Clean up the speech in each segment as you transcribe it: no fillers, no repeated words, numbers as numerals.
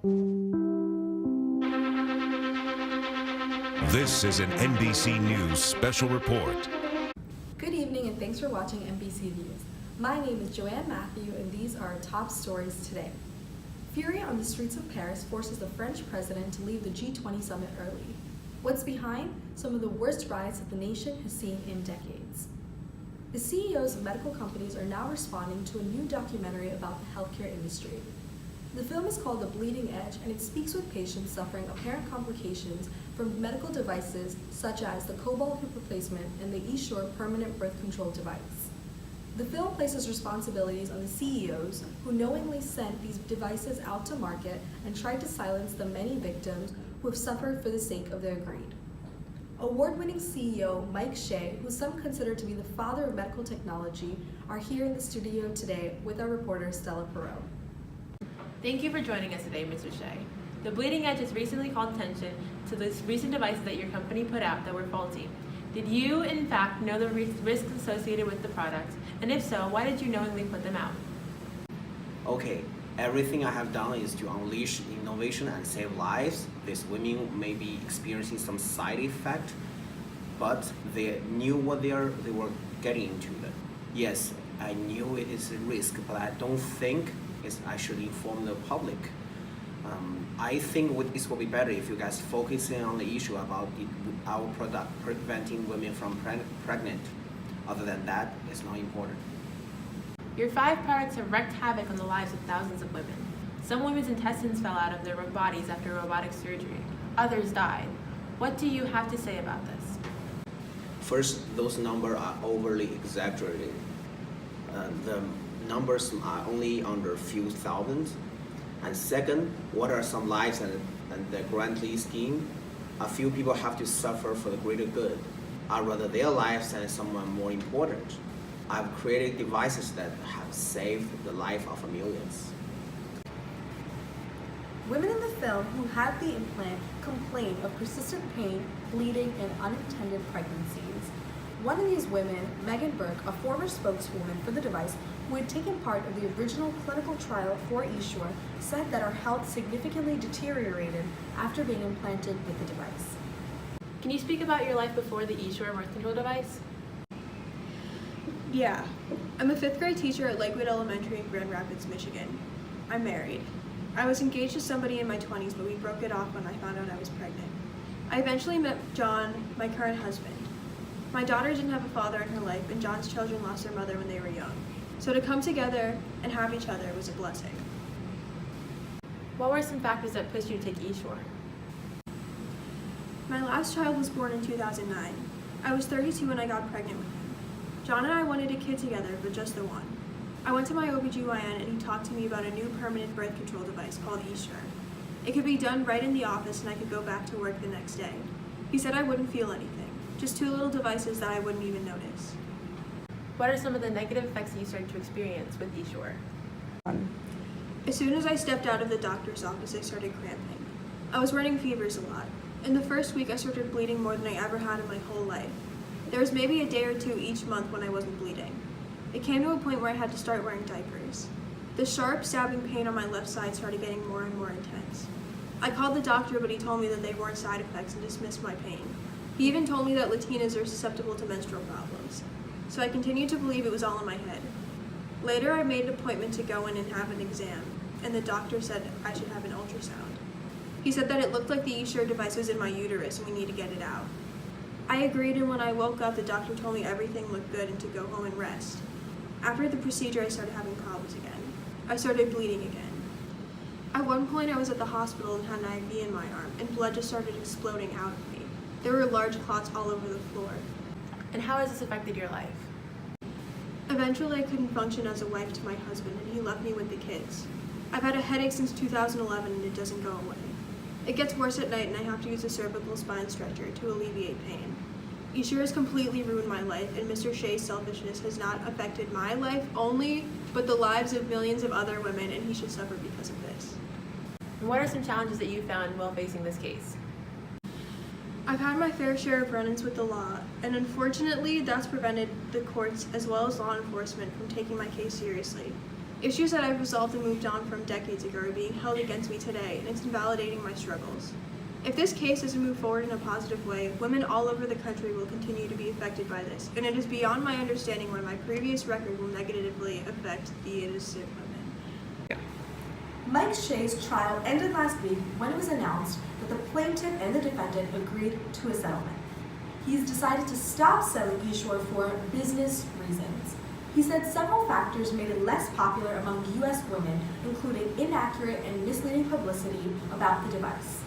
This is an NBC News special report. Good evening and thanks for watching NBC News. My name is Joanne Mathew and these are our top stories today. Fury on the streets of Paris forces the French president to leave the G20 summit early. What's behind? Some of the worst riots that the nation has seen in decades. The CEOs of medical companies are now responding to a new documentary about the healthcare industry. The film is called The Bleeding Edge and it speaks with patients suffering apparent complications from medical devices such as the cobalt hip replacement and the eSure permanent birth control device. The film places responsibilities on the CEOs who knowingly sent these devices out to market and tried to silence the many victims who have suffered for the sake of their greed. Award-winning CEO Mike Shea, who some consider to be the father of medical technology, are here in the studio today with our reporter Stella Perrault. Thank you for joining us today, Mr. Shea. The Bleeding Edge has recently called attention to the recent devices that your company put out that were faulty. Did you, in fact, know the risks associated with the products? And if so, why did you knowingly put them out? Okay, everything I have done is to unleash innovation and save lives. These women may be experiencing some side effect, but they knew what they were getting into. Yes, I knew it is a risk, but I don't think I should inform the public. I think it will be better if you guys focus in on the issue about our product preventing women from pregnant. Other than that, it's not important. Your 5 products have wreaked havoc on the lives of thousands of women. Some women's intestines fell out of their bodies after robotic surgery. Others died. What do you have to say about this? First, those numbers are overly exaggerated. The numbers are only under a few thousand. And second, what are some lives and the grantee scheme? A few people have to suffer for the greater good. I'd rather their lives than someone more important. I've created devices that have saved the life of millions. Women in the film who had the implant complain of persistent pain, bleeding, and unintended pregnancies. One of these women, Burke, a former spokeswoman for the device who had taken part of the original clinical trial for eSure, said that her health significantly deteriorated after being implanted with the device. Can you speak about your life before the eSure birth control device? Yeah. I'm a 5th grade teacher at Lakewood Elementary in Grand Rapids, Michigan. I'm married. I was engaged to somebody in my 20s, but we broke it off when I found out I was pregnant. I eventually met John, my current husband. My daughter didn't have a father in her life, and John's children lost their mother when they were young. So to come together and have each other was a blessing. What were some factors that pushed you to take eSure? My last child was born in 2009. I was 32 when I got pregnant with him. John and I wanted a kid together, but just the one. I went to my OBGYN and he talked to me about a new permanent birth control device called eSure. It could be done right in the office and I could go back to work the next day. He said I wouldn't feel anything, just 2 little devices that I wouldn't even notice. What are some of the negative effects that you started to experience with eSure? As soon as I stepped out of the doctor's office, I started cramping. I was running fevers a lot. In the first week, I started bleeding more than I ever had in my whole life. There was maybe a day or 2 each month when I wasn't bleeding. It came to a point where I had to start wearing diapers. The sharp, stabbing pain on my left side started getting more and more intense. I called the doctor, but he told me that they weren't side effects and dismissed my pain. He even told me that Latinas are susceptible to menstrual problems. So I continued to believe it was all in my head. Later, I made an appointment to go in and have an exam, and the doctor said I should have an ultrasound. He said that it looked like the eSure device was in my uterus and we need to get it out. I agreed, and when I woke up, the doctor told me everything looked good and to go home and rest. After the procedure, I started having problems again. I started bleeding again. At one point, I was at the hospital and had an IV in my arm, and blood just started exploding out of me. There were large clots all over the floor. And how has this affected your life? Eventually, I couldn't function as a wife to my husband, and he left me with the kids. I've had a headache since 2011, and it doesn't go away. It gets worse at night, and I have to use a cervical spine stretcher to alleviate pain. eSure has completely ruined my life, and Mr. Shea's selfishness has not affected my life only, but the lives of millions of other women, and he should suffer because of this. And what are some challenges that you found while facing this case? I've had my fair share of run-ins with the law, and unfortunately, that's prevented the courts as well as law enforcement from taking my case seriously. Issues that I've resolved and moved on from decades ago are being held against me today, and it's invalidating my struggles. If this case doesn't move forward in a positive way, women all over the country will continue to be affected by this, and it is beyond my understanding why my previous record will negatively affect the innocent women. Mike Shea's trial ended last week when it was announced that the plaintiff and the defendant agreed to a settlement. He's decided to stop selling eShore for business reasons. He said several factors made it less popular among U.S. women, including inaccurate and misleading publicity about the device.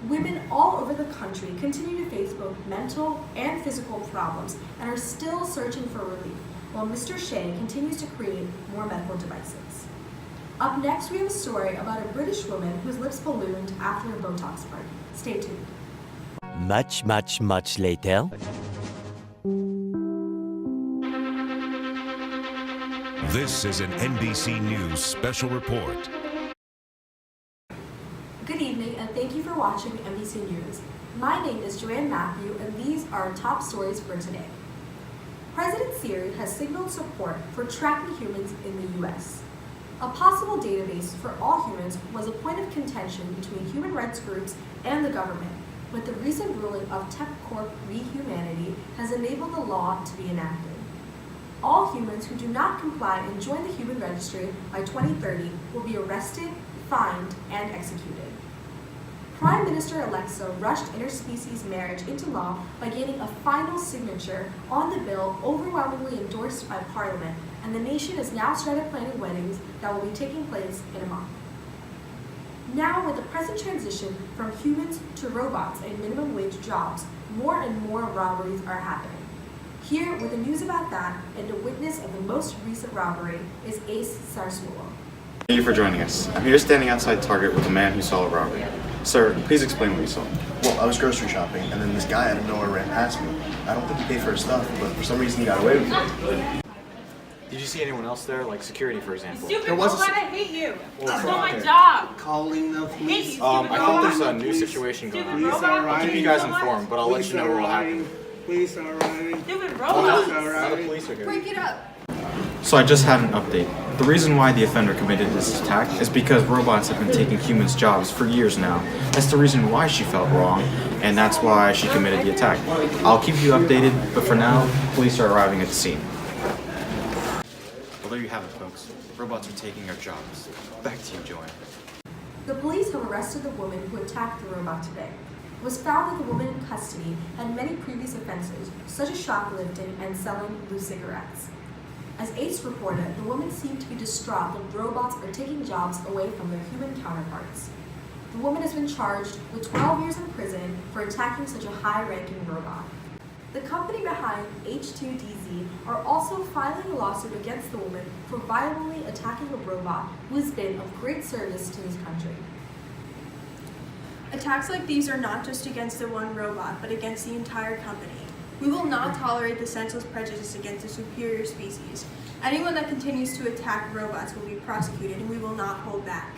Women all over the country continue to face both mental and physical problems and are still searching for relief, while Mr. Shea continues to create more medical devices. Up next, we have a story about a British woman whose lips ballooned after a Botox party. Stay tuned. Much later. This is an NBC News special report. Good evening, and thank you for watching NBC News. My name is Joanne Mathew, and these are our top stories for today. President Siri has signaled support for tracking humans in the U.S. A possible database for all humans was a point of contention between human rights groups and the government, but the recent ruling of Tech Corp v. Humanity has enabled the law to be enacted. All humans who do not comply and join the human registry by 2030 will be arrested, fined, and executed. Prime Minister Alexa rushed interspecies marriage into law by gaining a final signature on the bill overwhelmingly endorsed by Parliament, and the nation has now started planning weddings that will be taking place in a month. Now, with the present transition from humans to robots and minimum wage jobs, more and more robberies are happening. Here, with the news about that and a witness of the most recent robbery, is Ace Sarsuelo. Thank you for joining us. I'm here standing outside Target with a man who saw a robbery. Sir, please explain what you saw. Well, I was grocery shopping, and then this guy out of nowhere ran past me. I don't think he paid for his stuff, but for some reason he got away with it. Did you see anyone else there, like security, for example? Stupid There was a robot, I hate you. Well, That's it's not my okay. job. Calling the Hate police. you, I stupid thought there's robot. a new situation going on. Stupid robot. I'll keep you guys informed, but I'll let you know what will happen. Police are arriving. Stupid Now robot. the police are here. Break it up! So I just had an update. The reason why the offender committed this attack is because robots have been taking humans' jobs for years now. That's the reason why she felt wrong, and that's why she committed the attack. I'll keep you updated, but for now, police are arriving at the scene. Well, there you have it, folks. Robots are taking our jobs. Back to you, Joanne. The police have arrested the woman who attacked the robot today. It was found that the woman in custody had many previous offenses, such as shoplifting and selling loose cigarettes. As Ace reported, the woman seemed to be distraught that robots are taking jobs away from their human counterparts. The woman has been charged with 12 years in prison for attacking such a high-ranking robot. The company behind H2DZ are also filing a lawsuit against the woman for violently attacking a robot who has been of great service to this country. Attacks like these are not just against the one robot, but against the entire company. We will not tolerate the senseless prejudice against a superior species. Anyone that continues to attack robots will be prosecuted, and we will not hold back.